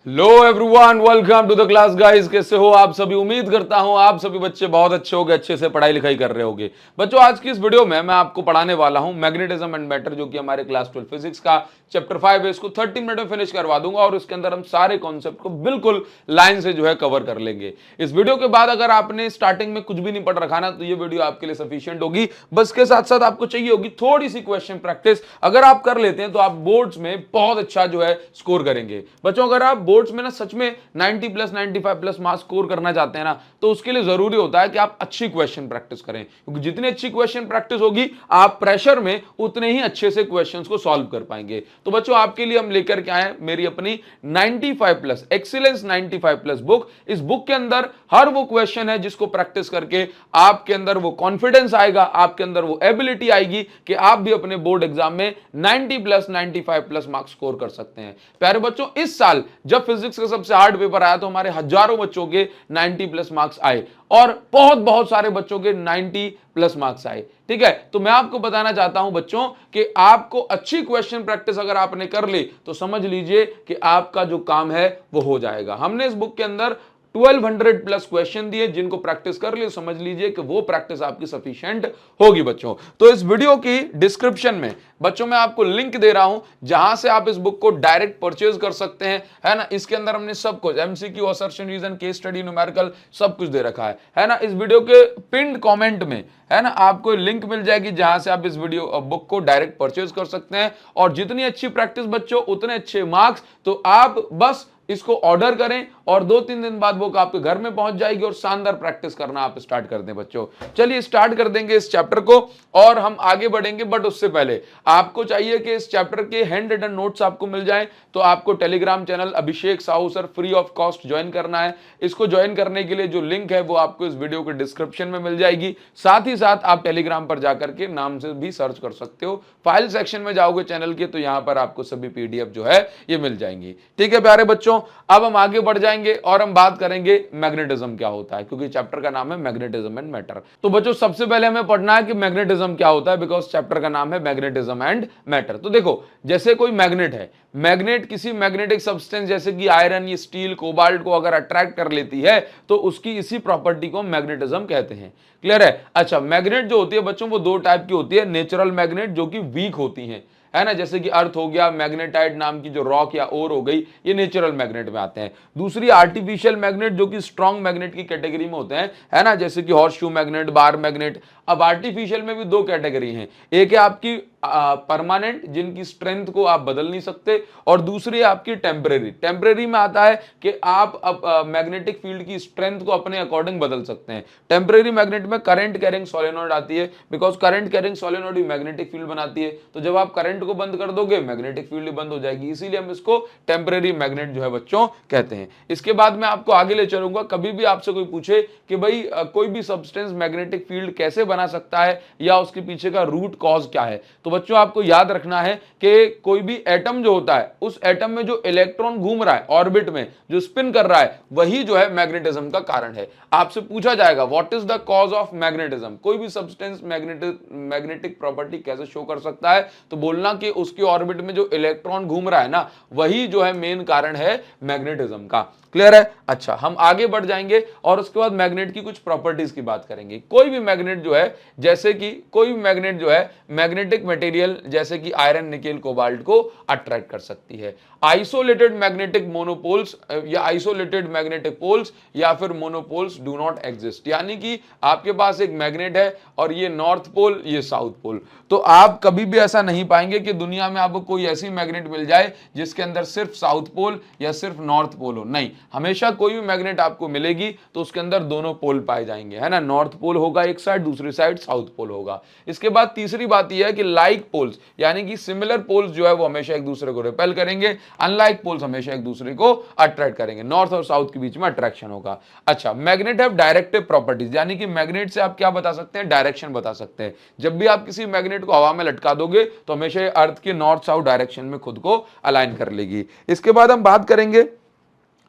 Low everyone, welcome to the class guys. कैसे हो आप सभी? उम्मीद करता हूं आप सभी बच्चे बहुत अच्छे होंगे, अच्छे से पढ़ाई लिखाई कर रहे होंगे। बच्चों, आज की इस वीडियो में मैं आपको पढ़ाने वाला हूं मैग्नेटिज्म एंड मैटर, जो कि हमारे क्लास 12 फिजिक्स का चैप्टर 5 है। इसको 30 मिनट में फिनिश करवा दूंगा और उसके अंदर हम सारे कॉन्सेप्ट को बिल्कुल लाइन से जो है कवर कर लेंगे। इस वीडियो के बाद अगर आपने स्टार्टिंग में कुछ भी नहीं पढ़ रखा ना, तो ये वीडियो आपके लिए सफिशिएंट होगी। बस के साथ साथ आपको चाहिए होगी थोड़ी सी क्वेश्चन प्रैक्टिस। अगर आप कर लेते हैं तो आप बोर्ड्स में बहुत अच्छा जो है स्कोर करेंगे। बच्चों, अगर आप बोर्ड्स में ना सच में 90 प्लस 95 प्लस मार्क्स स्कोर करना चाहते हैं ना, तो उसके लिए जरूरी होता है कि आप अच्छी क्वेश्चन प्रैक्टिस करें, क्योंकि जितनी अच्छी क्वेश्चन प्रैक्टिस होगी आप प्रेशर में उतने ही अच्छे से क्वेश्चंस को सॉल्व कर पाएंगे। तो बच्चों, आपके लिए हम लेकर के आए मेरी अपनी 95 प्लस एक्सीलेंस 95 प्लस बुक। इस बुक के अंदर हर वो क्वेश्चन है जिसको प्रैक्टिस करके आपके अंदर वो कॉन्फिडेंस आएगा, आपके अंदर वो एबिलिटी आएगी कि आप भी अपने बोर्ड एग्जाम में 90 प्लस 95 प्लस मार्क्स स्कोर कर सकते हैं। प्यारे बच्चों, इस साल जब फिजिक्स का सबसे हार्ड पेपर आया तो हमारे हजारों बच्चों के 90 प्लस मार्क्स आए और बहुत बहुत सारे बच्चों के 90 प्लस मार्क्स आए। ठीक है, तो मैं आपको बताना चाहता हूं बच्चों कि आपको अच्छी क्वेश्चन प्रैक्टिस अगर आपने कर ली तो समझ लीजिए कि आपका जो काम है वो हो जाएगा। हमने इस बुक के अंदर 1200 प्लस क्वेश्चन दिए, जिनको प्रैक्टिस कर ली समझ लीजिए कि वो प्रैक्टिस आपकी सफिशिएंट होगी। बच्चों, तो इस वीडियो की डिस्क्रिप्शन में बच्चों मैं आपको लिंक दे रहा हूं जहां से आप इस बुक को डायरेक्ट परचेज कर सकते हैं, है ना। इसके अंदर हमने सब कुछ MCQ, assertion, reason, case study, numerical सब कुछ दे रखा है ना। इस वीडियो के पिन्ड कमेंट में, है ना, आपको लिंक मिल जाएगी जहां से आप इस वीडियो बुक को डायरेक्ट परचेज कर सकते हैं। और जितनी अच्छी प्रैक्टिस बच्चों उतने अच्छे मार्क्स। तो आप बस इसको ऑर्डर करें और 2-3 दिन बाद बुक आपके घर में पहुंच जाएगी और शानदार प्रैक्टिस करना आप स्टार्ट कर दें। बच्चों, चलिए स्टार्ट कर देंगे इस चैप्टर को और हम आगे बढ़ेंगे। बट उससे पहले आपको चाहिए कि इस चैप्टर के हैंड रिटन नोट्स आपको मिल जाएं, तो आपको Telegram channel Abhishek Sahu sir free of cost join करना है। इसको ज्वाइन करने के लिए जो लिंक है वो आपको इस वीडियो के डिस्क्रिप्शन में मिल जाएगी। साथ ही साथ आप टेलीग्राम पर जाकर के नाम से भी सर्च कर सकते हो। फाइल सेक्शन में जाओगे चैनल के तो यहां पर आपको सभी पीडीएफ जो है ये मिल जाएंगी। ठीक है प्यारे बच्चों, अब हम आगे बढ़ जाएंगे और हम बात करेंगे मैग्नेटिज्म क्या होता है, क्योंकि चैप्टर का नाम है मैग्नेटिज्म एंड मैटर। तो बच्चों, सबसे पहले हमें पढ़ना है कि मैग्नेटिज्म क्या होता है, बिकॉज चैप्टर का नाम है मैग्नेटिज्म एंड मैटर। तो देखो, जैसे कोई मैग्नेट है, मैग्नेट किसी मैग्नेटिक सब्सटेंस जैसे कि आयरन या स्टील, कोबाल्ट को अगर अट्रैक्ट कर लेती है तो उसकी इसी प्रॉपर्टी को मैग्नेटिज्म कहते हैं। क्लियर है? अच्छा, मैग्नेट जो होती है बच्चों वो दो टाइप की होती है। नेचुरल मैग्नेट जो कि वीक होती है ना, जैसे कि अर्थ हो गया, मैग्नेटाइट नाम की जो रॉक या ओर हो गई, ये नेचुरल मैग्नेट में आते हैं। दूसरी आर्टिफिशियल मैग्नेट जो कि स्ट्रॉन्ग मैग्नेट की कैटेगरी में होते हैं, है ना, जैसे कि horse shoe magnet, bar magnet. अब आर्टिफिशियल में भी दो कैटेगरी हैं, एक है आपकी परमानेंट जिनकी स्ट्रेंथ को आप बदल नहीं सकते, और दूसरी है आपकी टेम्परेरी। टेम्परेरी में आता है कि आप मैग्नेटिक फील्ड की स्ट्रेंथ को अपने अकॉर्डिंग बदल सकते हैं। टेम्परेरी मैग्नेट में करंट कैरिंग सोलेनॉइड आती है, because current carrying solenoid he magnetic field बनाती है। तो जब आप करंट को बंद कर दोगे मैग्नेटिक फील्ड बंद हो जाएगी, इसीलिए हम इसको टेम्परेरी मैग्नेट जो है बच्चों कहते हैं। इसके बाद मैं आपको आगे ले चलूंगा। कभी भी आपसे कोई पूछे कि भाई कोई भी सब्सटेंस मैग्नेटिक फील्ड कैसे बना सकता है या उसके पीछे का रूट कॉज क्या है, तो बच्चों आपको याद रखना है कि कोई भी एटम जो होता है, उस एटम में जो इलेक्ट्रॉन घूम रहा है ऑर्बिट में, जो स्पिन कर रहा है, वही जो है मैग्नेटिज्म का कारण है। आपसे पूछा जाएगा what is the cause of magnetism, कोई भी सब्सटेंस मैग्नेटिक प्रॉपर्टी कैसे शो कर सकता है, तो बोलना कि उसकी ऑर्बिट में जो इलेक्ट्रॉन घूम रहा है ना, वही जो है मेन कारण है मैग्नेटिज्म का। क्लियर है? अच्छा, हम आगे बढ़ जाएंगे और उसके बाद मैग्नेट की कुछ प्रॉपर्टीज की बात करेंगे। कोई भी मैग्नेट जो है, जैसे कि कोई भी मैग्नेट जो है मैग्नेटिक मटेरियल जैसे कि आयरन, निकेल, कोबाल्ट को अट्रैक्ट कर सकती है। आइसोलेटेड मैग्नेटिक मोनोपोल्स या आइसोलेटेड मैग्नेटिक पोल्स या फिर मोनोपोल्स डू नॉट एग्जिस्ट, यानी कि आपके पास एक मैग्नेट है और ये नॉर्थ पोल, ये साउथ पोल, तो आप कभी भी ऐसा नहीं पाएंगे कि दुनिया में आपको कोई ऐसी मैग्नेट मिल जाए जिसके अंदर सिर्फ साउथ पोल या सिर्फ नॉर्थ पोल हो। नहीं, हमेशा कोई भी मैग्नेट आपको मिलेगी तो उसके अंदर दोनों पोल पाए जाएंगे, है ना। नॉर्थ पोल होगा एक साइड, दूसरी साइड साउथ पोल होगा। इसके बाद तीसरी बात यह है कि लाइक पोल्स यानी कि सिमिलर पोल्स जो है वो हमेशा एक दूसरे को रिपेल करेंगे, अनलाइक पोल्स हमेशा एक दूसरे को अट्रैक्ट करेंगे। नॉर्थ और साउथ के बीच में अट्रैक्शन होगा। अच्छा, मैग्नेट हैव डायरेक्टिव प्रॉपर्टीज, यानी कि मैग्नेट से आप क्या बता सकते हैं, डायरेक्शन बता सकते हैं। जब भी आप किसी मैग्नेट को हवा में लटका दोगे तो हमेशा अर्थ के नॉर्थ साउथ डायरेक्शन में खुद को अलाइन कर लेगी। इसके बाद हम बात करेंगे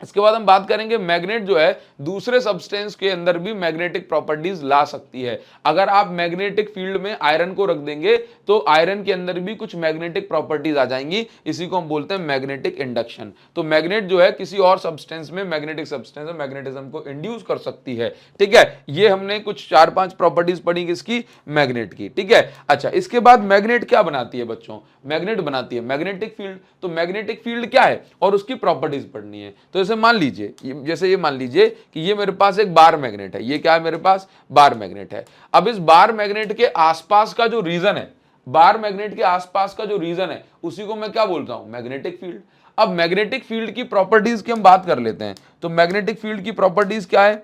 इसके बाद हम बात करेंगे मैग्नेट जो है दूसरे सब्सटेंस के अंदर भी मैग्नेटिक प्रॉपर्टीज ला सकती है। अगर आप मैग्नेटिक फील्ड में आयरन को रख देंगे तो आयरन के अंदर भी कुछ मैग्नेटिक प्रॉपर्टीज आ जाएंगी, इसी को हम बोलते हैं मैग्नेटिक इंडक्शन। तो मैग्नेट जो है किसी और सब्सटेंस में, मैग्नेटिक सब्सटेंस में मैग्नेटिज्म को इंड्यूस कर सकती है। ठीक है, ये हमने कुछ 4-5 प्रॉपर्टीज पढ़ी किसकी, मैग्नेट की। ठीक है, अच्छा इसके बाद मैग्नेट क्या बनाती है बच्चों, मैग्नेट बनाती है मैग्नेटिक फील्ड। तो मैग्नेटिक फील्ड क्या है और उसकी प्रॉपर्टीज पढ़नी है। तो जैसे मान लीजिए, जैसे ये मान लीजिए कि ये मेरे पास एक बार मैग्नेट है, ये क्या है मेरे पास, बार मैग्नेट है। अब इस बार मैग्नेट के आसपास का जो रीजन है, बार मैग्नेट के आसपास का जो रीजन है, उसी को मैं क्या बोलता हूं, मैग्नेटिक फील्ड। अब मैग्नेटिक फील्ड की प्रॉपर्टीज की हम बात कर लेते हैं। तो मैग्नेटिक फील्ड की प्रॉपर्टीज क्या है,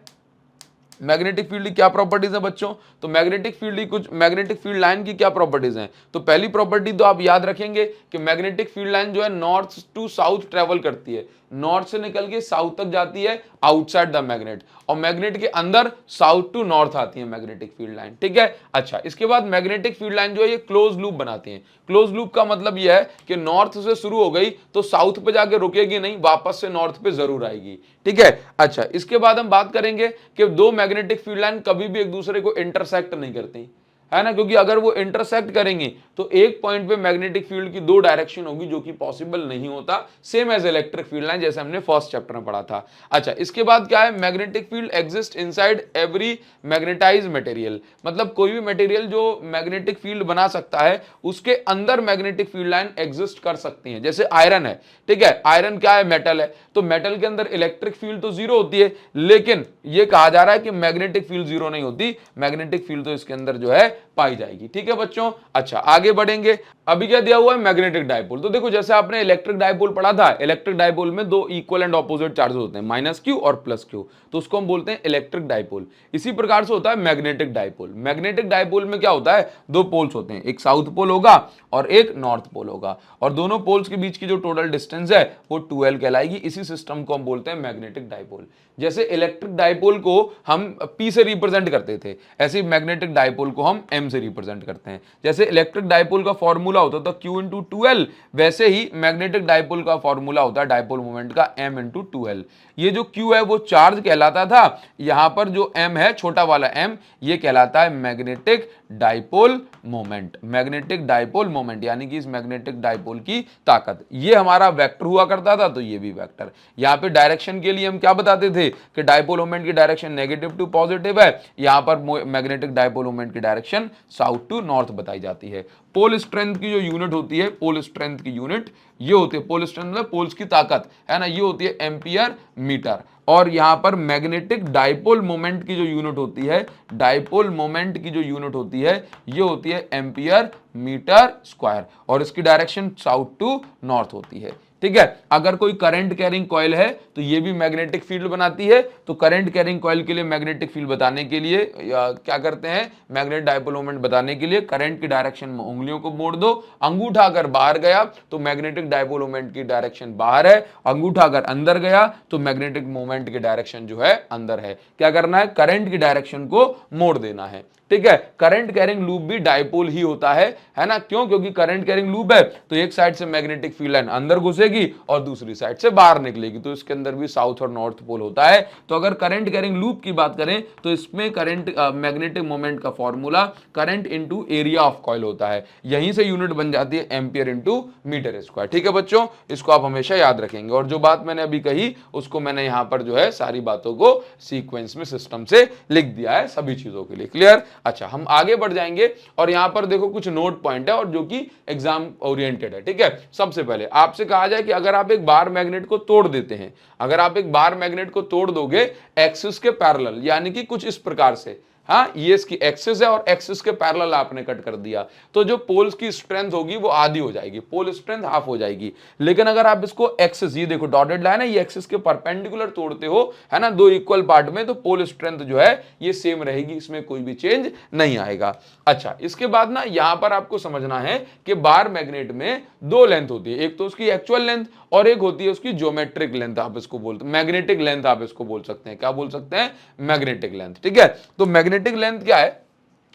मैग्नेटिक फील्ड की क्या प्रॉपर्टीज है बच्चों, तो मैग्नेटिक फील्ड की कुछ, मैग्नेटिक फील्ड लाइन की क्या प्रॉपर्टीज हैं। तो पहली प्रॉपर्टी तो आप याद रखेंगे कि मैग्नेटिक फील्ड लाइन जो है नॉर्थ टू साउथ ट्रेवल करती है, नॉर्थ से निकल के साउथ तक जाती है आउटसाइड द मैग्नेट, और मैग्नेट के अंदर साउथ टू नॉर्थ आती है मैग्नेटिक फील्ड लाइन। ठीक है, अच्छा इसके बाद मैग्नेटिक फील्ड लाइन जो है ये क्लोज लूप बनाती है। क्लोज लूप का मतलब यह है कि नॉर्थ से शुरू हो गई तो साउथ पे जाके रुकेगी नहीं, वापस से नॉर्थ पे जरूर आएगी। ठीक है, अच्छा इसके बाद हम बात करेंगे कि दो मैग्नेटिक फील्ड लाइन कभी भी एक दूसरे को इंटरसेक्ट नहीं करती, है ना, क्योंकि अगर वो इंटरसेक्ट करेंगी तो एक पॉइंट पे मैग्नेटिक फील्ड की दो डायरेक्शन होगी, जो कि पॉसिबल नहीं होता, same as electric field line, जैसे हमने फर्स्ट चैप्टर में पढ़ा था। अच्छा इसके बाद क्या है, magnetic field exist inside every magnetize material, मतलब कोई भी मटेरियल जो मैग्नेटिक फील्ड बना सकता है उसके अंदर मैग्नेटिक फील्ड लाइन एग्जिस्ट कर सकती है। जैसे आयरन है, ठीक है, आयरन क्या है, मेटल है, तो मेटल के अंदर इलेक्ट्रिक फील्ड तो जीरो होती है, लेकिन यह कहा जा रहा है कि मैग्नेटिक फील्ड जीरो नहीं होती, मैग्नेटिक फील्ड तो इसके अंदर जो है पाई जाएगी। ठीक है बच्चों, अच्छा आगे बढ़ेंगे। अभी क्या दिया हुआ है, मैग्नेटिक डायपोल। तो देखो जैसे आपने इलेक्ट्रिक डायपोल पढ़ा था, इलेक्ट्रिक डायपोल में दो इक्वल एंड ऑपोजिट चार्जेस होते हैं, माइनस क्यू और प्लस क्यू, तो उसको हम बोलते हैं इलेक्ट्रिक डायपोल। इसी प्रकार से होता है मैग्नेटिक डायपोल। मैग्नेटिक डायपोल में क्या होता है, दो पोल्स होते हैं, एक साउथ पोल होगा और एक नॉर्थ पोल होगा, और दोनों पोल्स के बीच की जो टोटल डिस्टेंस है वो 2l कहलाएगी। इसी सिस्टम को हम बोलते हैं मैग्नेटिक डायपोल। जैसे इलेक्ट्रिक डायपोल को हम P से रिप्रेजेंट करते थे, ऐसे मैग्नेटिक डायपोल को हम M से रिप्रेजेंट करते हैं। जैसे इलेक्ट्रिक डायपोल का फॉर्मूला होता था Q इंटू 2l, वैसे ही मैग्नेटिक डायपोल का फॉर्मूला होता है डायपोल मोमेंट का M इंटू 2l। ये जो Q है वो चार्ज कहलाता था, यहां पर जो M है छोटा वाला M, ये कहलाता है magnetic dipole moment. Magnetic dipole moment यानी कि इस मैग्नेटिक डायपोल की ताकत, ये हमारा वेक्टर हुआ करता था, तो ये भी वेक्टर। यहां पे डायरेक्शन के लिए हम क्या बताते थे कि डायपोल मोमेंट की डायरेक्शन नेगेटिव टू पॉजिटिव है, यहां पर मैग्नेटिक डायपोल मोमेंट की डायरेक्शन साउथ टू नॉर्थ बताई जाती है। पोल स्ट्रेंथ की जो यूनिट होती है, पोल स्ट्रेंथ की यूनिट ये होती है, पोल स्ट्रेंथ मतलब पोल्स की ताकत है ना, ये होती है एम्पियर मीटर। और यहां पर मैग्नेटिक डायपोल मोमेंट की जो यूनिट होती है, डायपोल मोमेंट की जो यूनिट होती है ये होती है एम्पियर मीटर स्क्वायर, और इसकी डायरेक्शन साउथ टू नॉर्थ होती है। ठीक है, अगर कोई करंट कैरिंग कॉइल है तो ये भी मैग्नेटिक फील्ड बनाती है, तो करंट कैरिंग कॉइल के लिए मैग्नेटिक फील्ड बताने के लिए क्या करते हैं, मैग्नेटिक डायपोल मोमेंट बताने के लिए करंट की डायरेक्शन में उंगलियों को मोड़ दो, अंगूठा अगर बाहर गया तो मैग्नेटिक डायपोल मोमेंट की डायरेक्शन बाहर है, अंगूठा अगर अंदर गया तो मैग्नेटिक मोमेंट की डायरेक्शन जो है अंदर है। क्या करना है, करंट की डायरेक्शन को मोड़ देना है। ठीक है, करंट कैरिंग लूप भी डायपोल ही होता है ना, क्यों, क्योंकि करंट कैरिंग लूप है तो एक साइड से मैग्नेटिक फील्ड लाइन अंदर घुसेगी और दूसरी साइड से बाहर निकलेगी, तो इसके अंदर भी साउथ और नॉर्थ पोल होता है। तो अगर करंट कैरिंग लूप की बात करें तो इसमें करंट मैग्नेटिक मोमेंट का formula current into area of coil होता है, यहीं से यूनिट बन जाती है एम्पियर इंटू मीटर स्क्वायर। ठीक है बच्चों, इसको आप हमेशा याद रखेंगे, और जो बात मैंने अभी कही उसको मैंने यहां पर जो है सारी बातों को सीक्वेंस में सिस्टम से लिख दिया है सभी चीजों के लिए। क्लियर, अच्छा हम आगे बढ़ जाएंगे, और यहां पर देखो कुछ नोट पॉइंट है और जो कि एग्जाम ओरिएंटेड है। ठीक है, सबसे पहले आपसे कहा जाए कि अगर आप एक बार मैग्नेट को तोड़ देते हैं, अगर आप एक बार मैग्नेट को तोड़ दोगे एक्सिस के पैरेलल, यानी कि कुछ इस प्रकार से, हाँ ये इसकी एक्सिस है और एक्सिस के पैरेलल आपने कट कर दिया, तो जो पोल्स की स्ट्रेंथ होगी वो आधी हो जाएगी, पोल स्ट्रेंथ हाफ हो जाएगी। लेकिन अगर आप इसको एक्सिस, ये देखो डॉटेड लाइन है, ये एक्सिस के परपेंडिकुलर तोड़ते हो, है ना, दो इक्वल पार्ट में, तो पोल स्ट्रेंथ जो है ये सेम रहेगी, इसमें कोई भी चेंज नहीं आएगा। अच्छा इसके बाद ना यहां पर आपको समझना है कि बार मैग्नेट में दो लेंथ होती है, एक तो उसकी एक्चुअल लेंथ और एक होती है उसकी ज्योमेट्रिक लेंथ, आप इसको बोलते हैं मैग्नेटिक लेंथ, आप इसको बोल सकते हैं, क्या बोल सकते हैं, मैग्नेटिक लेंथ। ठीक है, तो मैग्नेटिक लेंथ क्या है,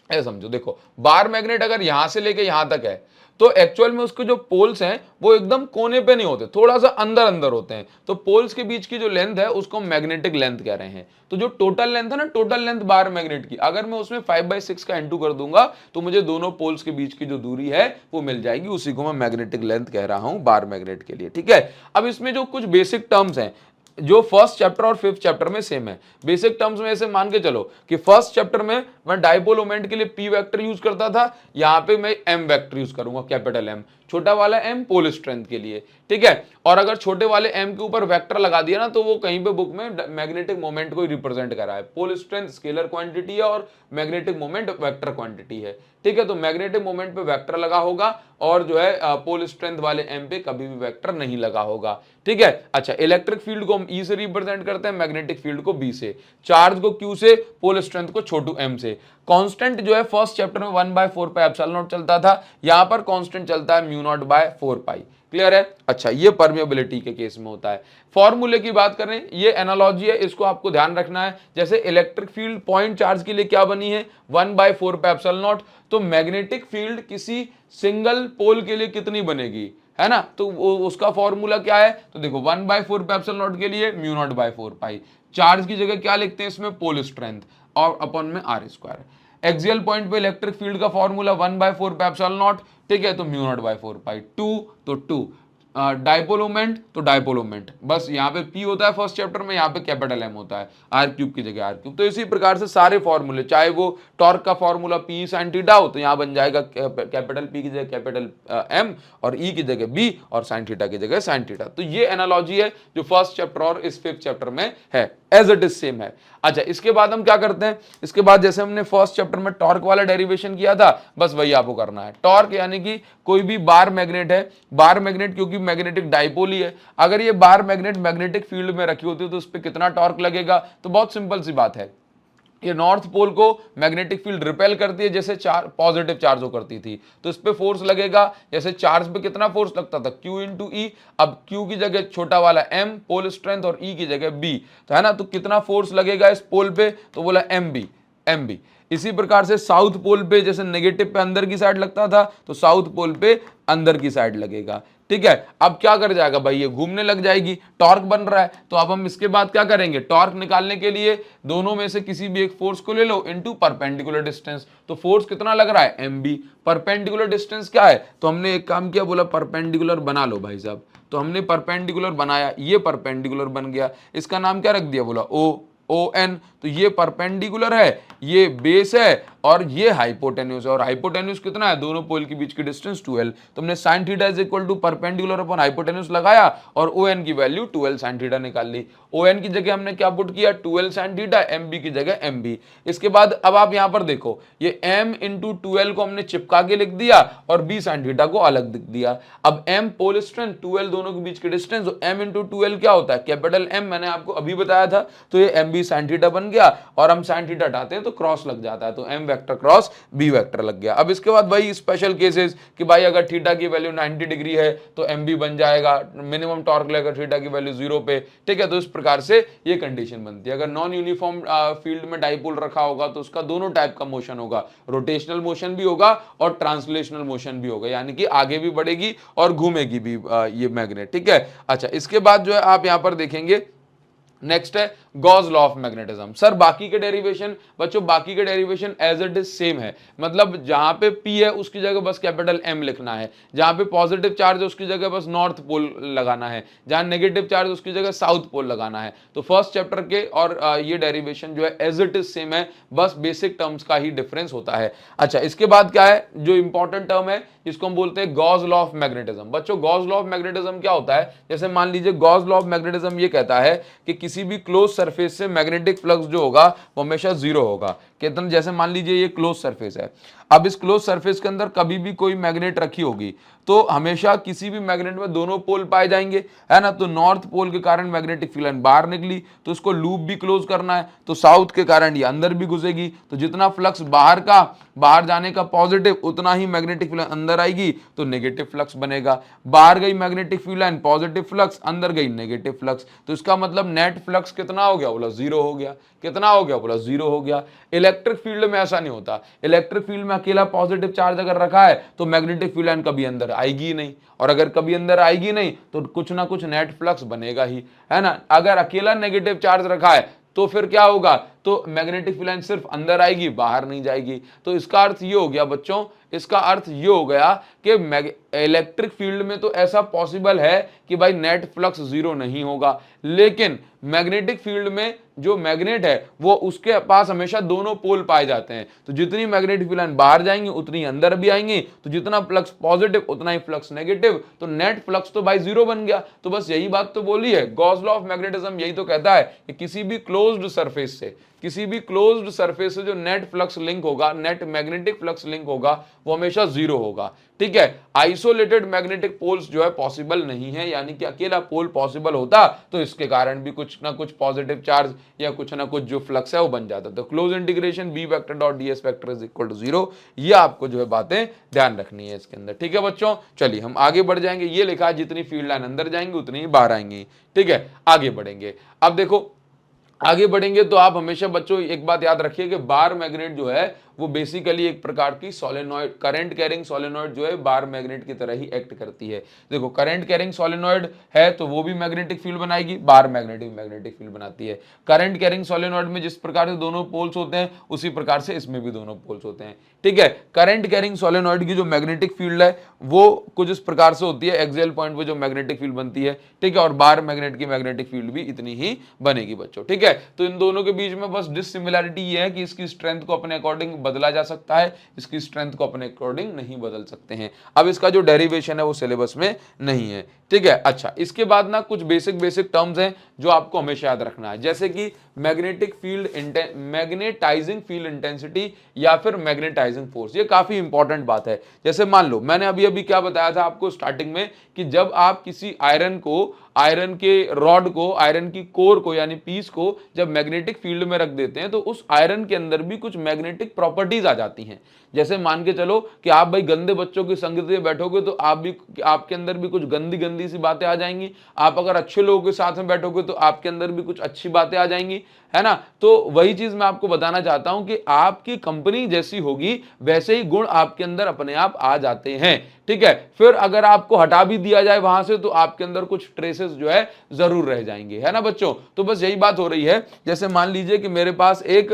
ऐसा समझो, देखो बार मैग्नेट अगर यहां से लेके यहां तक है तो एक्चुअल में उसके जो पोल्स हैं वो एकदम कोने पे नहीं होते, थोड़ा सा अंदर अंदर होते हैं। तो पोल्स के बीच की जो लेंथ है उसको मैग्नेटिक लेंथ कह रहे हैं। तो जो टोटल लेंथ है ना, टोटल लेंथ बार मैग्नेट की, अगर मैं उसमें 5/6 का इंटू कर दूंगा तो मुझे दोनों पोल्स के बीच की जो दूरी है वो मिल जाएगी। उसी को मैं मैग्नेटिक लेंथ कह रहा हूं बार मैग्नेट के लिए। ठीक है, अब इसमें जो कुछ बेसिक टर्म्स हैं जो फर्स्ट चैप्टर और फिफ्थ चैप्टर में सेम है। बेसिक टर्म्स में ऐसे मान के चलो कि फर्स्ट चैप्टर में मैं डाइपोल मोमेंट के लिए पी वेक्टर यूज करता था, यहां पे मैं एम वेक्टर यूज करूंगा, कैपिटल एम, छोटा वाला एम पोल स्ट्रेंथ के लिए। ठीक है, और अगर छोटे वाले एम के ऊपर वेक्टर लगा दिया ना तो वो कहीं पे बुक में मैग्नेटिक मोमेंट को रिप्रेजेंट कर रहा है। पोल स्ट्रेंथ स्केलर क्वांटिटी है और मैग्नेटिक मोमेंट वेक्टर क्वांटिटी है। ठीक है, तो मैग्नेटिक मोमेंट पे वेक्टर लगा होगा और जो है पोल स्ट्रेंथ वाले एम पे कभी भी वेक्टर नहीं लगा होगा। ठीक है, अच्छा, इलेक्ट्रिक फील्ड को हम ई से रिप्रेजेंट करते हैं, मैग्नेटिक फील्ड को बी से, चार्ज को क्यू से, पोल स्ट्रेंथ को छोटू एम से। कांस्टेंट जो है फर्स्ट चैप्टर में 1/4 पाई एप्सिलॉन नॉट चलता था, यहां पर कांस्टेंट चलता है म्यू नॉट बाय 4 पाई। क्लियर है? अच्छा, ये परमिएबिलिटी के केस में होता है। फॉर्मूले की बात करें, ये एनालॉजी है, इसको आपको ध्यान रखना है। जैसे इलेक्ट्रिक फील्ड पॉइंट चार्ज के लिए क्या बनी है, 1/4 पाई एप्सिलॉन नॉट, तो मैग्नेटिक फील्ड किसी सिंगल पोल के लिए कितनी बनेगी, है ना? तो उसका फॉर्मूला क्या है, तो देखो 1/4 पाई एप्सिलॉन नॉट के लिए म्यू नॉट बाय 4 पाई, चार्ज की जगह क्या लिखते हैं इसमें, पोल स्ट्रेंथ, और अपॉन में आर स्क्वायर। एक्सियल पॉइंट पे इलेक्ट्रिक फील्ड का फॉर्मूला 1/4 पाई एप्सिलॉन नॉट, ठीक है, तो म्यू नॉट बाय 4 पाई, 2 तो 2, डाइपोल मोमेंट तो डाइपोल मोमेंट, बस यहाँ पे P होता है फर्स्ट चैप्टर में, यहाँ पे कैपिटल M होता है, आर क्यूब की जगह आर क्यूब। तो इसी प्रकार से सारे फॉर्मूले, चाहे वो टॉर्क का फॉर्मूला P sin थीटा हो तो यहाँ बन जाएगा कैपिटल P की जगह कैपिटल M और E की जगह B और sin थीटा की जगह sin थीटा। तो ये एनालॉजी है जो फर्स्ट चैप्टर और इस फिफ्थ चैप्टर में है, एज इट इज सेम है। अच्छा, इसके बाद हम क्या करते हैं, इसके बाद जैसे हमने फर्स्ट चैप्टर में टॉर्क वाला डेरिवेशन किया था, बस वही आपको करना है। टॉर्क यानी कि कोई भी बार मैग्नेट है, बार मैग्नेट क्योंकि मैग्नेटिक डाइपोल ही है, अगर ये बार मैग्नेट मैग्नेटिक फील्ड में रखी होती है तो उस पर कितना टॉर्क लगेगा, तो बहुत सिंपल सी बात है, ये नॉर्थ पोल को मैग्नेटिक फील्ड रिपेल करती है, जैसे पॉजिटिव चार्ज हो करती थी, तो इस पे फोर्स लगेगा, जैसे चार्ज पे कितना फोर्स लगता था, Q इंटू ई, अब Q की जगह छोटा वाला M पोल स्ट्रेंथ और E की जगह B, तो है ना, तो कितना फोर्स लगेगा इस पोल पे, तो बोला MB। इसी प्रकार से साउथ पोल पे जैसे नेगेटिव पे अंदर की साइड लगता था, तो साउथ पोल पे अंदर की साइड लगेगा। ठीक है, अब क्या कर जाएगा भाई, ये घूमने लग जाएगी, टॉर्क बन रहा है, तो अब हम इसके बाद क्या करेंगे, टॉर्क निकालने के लिए दोनों में से किसी भी एक फोर्स को ले लो इनटू परपेंडिकुलर डिस्टेंस। तो फोर्स कितना लग रहा है, MB, परपेंडिकुलर डिस्टेंस क्या है, तो हमने एक काम किया, बोला परपेंडिकुलर बना लो भाई साहब, तो हमने परपेंडिकुलर बनाया, ये परपेंडिकुलर बन गया, इसका नाम क्या रख दिया, बोला ON, तो ये परपेंडिकुलर है, ये बेस है और ये हाइपोटेन्यूज है, और हाइपोटेन्यूज कितना है, दोनों पोल के बीच की डिस्टेंस 2L, तो हमने sin theta is equal to perpendicular upon hypotenuse लगाया और ON की वैल्यू 2L sin थीटा निकाल ली। ON की जगह हमने क्या पुट किया, 2L sin थीटा, MB की जगह MB। इसके बाद अब आप यहां पर देखो, ये M इंटू 2L को हमने चिपका के लिख दिया और B sin थीटा को अलग लिख दिया। अब M पोल स्ट्रेंथ, 2L दोनों के बीच की डिस्टेंस, तो M इंटू 2L क्या होता है, कैपिटल M, मैंने आपको अभी बताया था, तो ये MB sin थीटा बन गया, और हम sin थीटा हटाते हैं तो क्रॉस लग जाता है, तो M vector cross B vector लग गया। अब इसके बाद भाई स्पेशल केसेस कि भाई अगर थीटा की वैल्यू 90 डिग्री है तो MB बन जाएगा, मिनिमम टॉर्क लेकर थीटा की वैल्यू 0 पे। ठीक है, तो इस प्रकार से ये कंडीशन बनती है। अगर नॉन यूनिफॉर्म फील्ड में डाइपोल रखा होगा तो उसका दोनों टाइप का मोशन होगा, रोटेशनल मोशन भी होगा और ट्रांसलेशनल मोशन भी होगा, यानी कि आगे भी बढ़ेगी और घूमेगी भी ये मैग्नेट। ठीक है, अच्छा, इसके बाद जो है आप यहां पर देखेंगे नेक्स्ट है Gauss law of magnetism. Sir बाकी के डेरिवेशन, बच्चों बाकी के derivation as it is same है, मतलब जहां पे P है उसकी जगह बस कैपिटल M लिखना है, जहां पे पॉजिटिव चार्ज है उसकी जगह बस नॉर्थ पोल लगाना है, जहां नेगेटिव चार्ज उसकी जगह साउथ पोल लगाना है। तो फर्स्ट चैप्टर के और ये डेरिवेशन जो है एज इट इज सेम है, बस बेसिक टर्म्स का ही डिफरेंस होता है। अच्छा, इसके बाद क्या है, जो इंपॉर्टेंट टर्म है इसको हम बोलते हैं गॉस लॉ ऑफ मैग्नेटिज्म। बच्चों गॉस लॉ ऑफ मैग्नेटिज्म क्या होता है, जैसे मान लीजिए गॉस लॉ ऑफ मैग्नेटिज्म ये कहता है कि किसी भी क्लोज सरफेस से मैग्नेटिक फ्लक्स जो होगा वो हमेशा 0 होगा। कितना, जैसे मान लीजिए ये क्लोज सरफेस है, अब इस क्लोज सरफेस के अंदर कभी भी कोई मैग्नेट रखी होगी तो हमेशा किसी भी मैग्नेट में दोनों पोल पाए जाएंगे, है ना। तो नॉर्थ पोल के कारण मैग्नेटिक फील्ड लाइन बाहर निकली तो इसको लूप भी क्लोज करना है, तो साउथ के कारण ये अंदर भी घुसेगी, तो जितना फ्लक्स बाहर जाने का पॉजिटिव उतना ही मैग्नेटिक फील्ड अंदर आएगी, तो नेगेटिव फ्लक्स बनेगा। बाहर गई magnetic field line positive flux, अंदर गई नेगेटिव फ्लक्स, तो इसका मतलब नेट फ्लक्स कितना हो गया, बोला 0 हो गया। कितना हो गया, बोला 0 हो गया। इलेक्ट्रिक फील्ड में ऐसा नहीं होता। इलेक्ट्रिक फील्ड में अकेला पॉजिटिव चार्ज अगर रखा है तो मैग्नेटिक फील्ड लाइन कभी अंदर आएगी ही नहीं, और अगर कभी अंदर आएगी नहीं तो कुछ ना कुछ नेट फ्लक्स बनेगा ही, है ना। अगर अकेला नेगेटिव चार्ज रखा है तो फिर क्या होगा, तो मैग्नेटिक फील्ड लाइन सिर्फ अंदर आएगी, बाहर नहीं जाएगी। तो इसका अर्थ ये हो गया बच्चों, इसका अर्थ ये हो गया कि इलेक्ट्रिक फील्ड में तो ऐसा पॉसिबल है कि भाई नेट फ्लक्स जीरो नहीं होगा, लेकिन मैग्नेटिक फील्ड में जो मैग्नेट है वो उसके पास हमेशा दोनों पोल पाए जाते हैं। तो जितनी मैग्नेटिक फील्ड लाइन बाहर जाएंगी उतनी अंदर भी आएंगी, तो जितना फ्लक्स पॉजिटिव उतना ही फ्लक्स नेगेटिव, तो नेट फ्लक्स तो भाई जीरो बन गया। तो बस यही बात तो बोली है, गॉस लॉ ऑफ मैग्नेटिज्म यही तो कहता है कि किसी भी क्लोज्ड सरफेस से जो नेट फ्लक्स लिंक होगा, नेट मैग्नेटिक फ्लक्स लिंक होगा, वो हमेशा जीरो होगा। ठीक है, आइसोलेटेड मैग्नेटिक पोल्स जो है पॉसिबल नहीं है, यानी कि अकेला पोल पॉसिबल होता तो इसके कारण भी कुछ ना कुछ पॉजिटिव चार्ज या कुछ ना कुछ जो फ्लक्स है वो बन जाता। तो close integration B vector dot ds vector is equal to zero, ये आपको जो है बातें ध्यान रखनी है इसके अंदर। ठीक है बच्चों, चलिए हम आगे बढ़ जाएंगे। ये लिखा है जितनी फील्ड लाइन अंदर जाएंगी उतनी ही बाहर आएंगी। ठीक है, आगे बढ़ेंगे। अब देखो, आगे बढ़ेंगे तो आप हमेशा बच्चों एक बात याद रखिए कि बार मैग्नेट जो है वो बेसिकली एक प्रकार की सोलेनॉइड, करंट कैरिंग सोलेनॉइड जो है बार मैग्नेट की तरह ही एक्ट करती है। देखो, करंट कैरिंग सोलेनॉइड है तो वो भी मैग्नेटिक फील्ड बनाएगी, बार मैग्नेटिक फील्ड बनाती है। करंट कैरिंग सोलेनॉइड में जिस प्रकार से दोनों पोल्स होते हैं उसी प्रकार से इसमें भी दोनों पोल्स होते हैं। ठीक है, करंट कैरिंग सोलेनॉइड की जो मैग्नेटिक फील्ड है वो कुछ इस प्रकार से होती है, एक्सियल पॉइंट पे जो मैग्नेटिक फील्ड बनती है। ठीक है, और बार मैग्नेट की मैग्नेटिक फील्ड भी इतनी ही बनेगी बच्चों। ठीक है, तो इन दोनों के बीच में बस डिसिमिलरिटी ये है कि इसकी स्ट्रेंथ को अपने अकॉर्डिंग बदला जा सकता है, इसकी स्ट्रेंथ को अपने अकॉर्डिंग नहीं बदल सकते हैं। अब इसका जो डेरिवेशन है वो सिलेबस में नहीं है। ठीक है, अच्छा, इसके बाद ना कुछ बेसिक टर्म्स हैं जो आपको हमेशा याद रखना है, जैसे कि magnetic field, magnetizing field intensity या फिर मैग्नेटाइजिंग फोर्स। ये काफी इंपॉर्टेंट बात है। जैसे मान लो मैंने अभी अभी क्या बताया था आपको स्टार्टिंग में कि जब आप किसी आयरन के रॉड को, आयरन की कोर को यानी पीस को जब मैग्नेटिक फील्ड में रख देते हैं तो उस आयरन के अंदर भी कुछ मैग्नेटिक प्रॉपर्टीज आ जाती हैं। जैसे मान के चलो कि आप भाई गंदे बच्चों की संगति में बैठोगे तो आपके अंदर भी कुछ गंदी गंदी सी बातें आ जाएंगी। आप अगर अच्छे लोगों के साथ में बैठोगे तो आपके अंदर भी कुछ अच्छी बातें आ जाएंगी, है ना। तो वही चीज मैं आपको बताना चाहता हूं कि आपकी कंपनी जैसी होगी वैसे ही गुण आपके अंदर अपने आप आ जाते हैं। ठीक है, फिर अगर आपको हटा भी दिया जाए वहां से तो आपके अंदर कुछ ट्रेसेस जो है जरूर रह जाएंगे, है ना बच्चों। तो बस यही बात हो रही है। जैसे मान लीजिए कि मेरे पास एक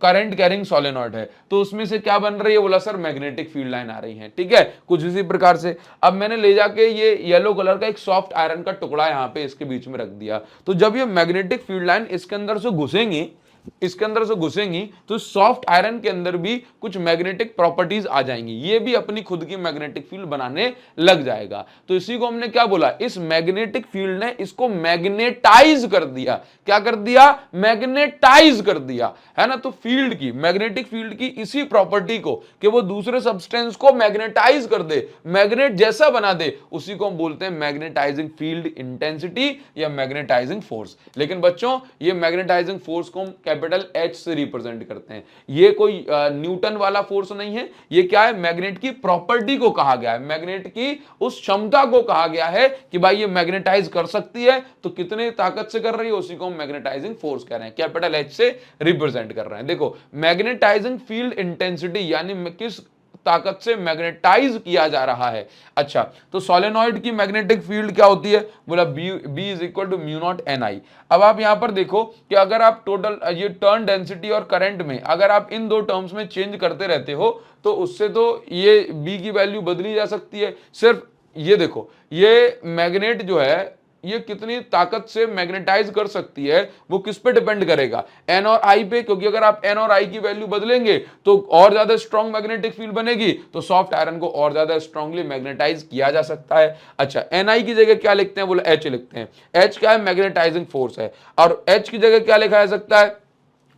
करंट कैरिंग सोलेनॉइड है, तो उसमें से क्या बन रही है, बोला सर मैग्नेटिक फील्ड लाइन आ रही है। ठीक है, कुछ इसी प्रकार से अब मैंने ले जाके ये येलो कलर का एक सॉफ्ट आयरन का टुकड़ा यहां पे इसके बीच में रख दिया, तो जब ये मैग्नेटिक फील्ड लाइन इसके अंदर से घुसेंगी तो सॉफ्ट आयरन के अंदर भी कुछ मैग्नेटिक प्रॉपर्टीज आ जाएंगी, ये भी अपनी खुद की मैग्नेटिक फील्ड बनाने लग जाएगा। तो इसी को हमने क्या बोला, इस मैग्नेटिक फील्ड ने इसको मैग्नेटाइज कर दिया। क्या कर दिया, मैग्नेटाइज कर दिया, है ना। तो फील्ड की, मैग्नेटिक फील्ड की इसी प्रॉपर्टी को कि वो दूसरे सब्सटेंस को मैग्नेटाइज कर दे, मैग्नेट जैसा बना दे, उसी को हम बोलते हैं मैग्नेटाइजिंग फील्ड इंटेंसिटी या मैग्नेटाइजिंग फोर्स। लेकिन बच्चों ये मैग्नेटाइजिंग फोर्स को हम कैपिटल H से रिप्रेजेंट करते हैं। ये कोई न्यूटन वाला फोर्स नहीं है, ये क्या है, मैग्नेट की प्रॉपर्टी को कहा गया है, मैग्नेट की उस क्षमता को कहा गया है कि भाई ये मैग्नेटाइज कर सकती है। तो कितने ताकत से कर रही है उसी को हम मैग्नेटाइजिंग फोर्स कह रहे हैं, कैपिटल H से रिप्रेजेंट कर रहे हैं। देखो, मैग्नेटाइजिंग फील्ड इंटेंसिटी यानी किस ताकत से मैग्नेटाइज किया जा रहा है। अच्छा, तो सोलेनॉइड की मैग्नेटिक फील्ड क्या होती है, बोला B is equal to mu naught n I. अब आप यहां पर देखो कि अगर आप टोटल ये टर्न डेंसिटी और करंट में अगर आप इन दो टर्म्स में चेंज करते रहते हो तो उससे तो ये बी की वैल्यू बदली जा सकती है। सिर्फ ये देखो, ये मैग्नेट जो है ये कितनी ताकत से मैग्नेटाइज कर सकती है वो किस पे डिपेंड करेगा, एन और आई पे, क्योंकि अगर आप एन और आई की वैल्यू बदलेंगे तो और ज्यादा स्ट्रॉन्ग मैग्नेटिक फील्ड बनेगी, तो सॉफ्ट आयरन को और ज्यादा स्ट्रांगली मैग्नेटाइज किया जा सकता है। अच्छा, एन आई की जगह क्या लिखते हैं, बोला एच लिखते हैं। एच क्या है, मैग्नेटाइजिंग फोर्स है, और एच की जगह क्या लिखा जा सकता है,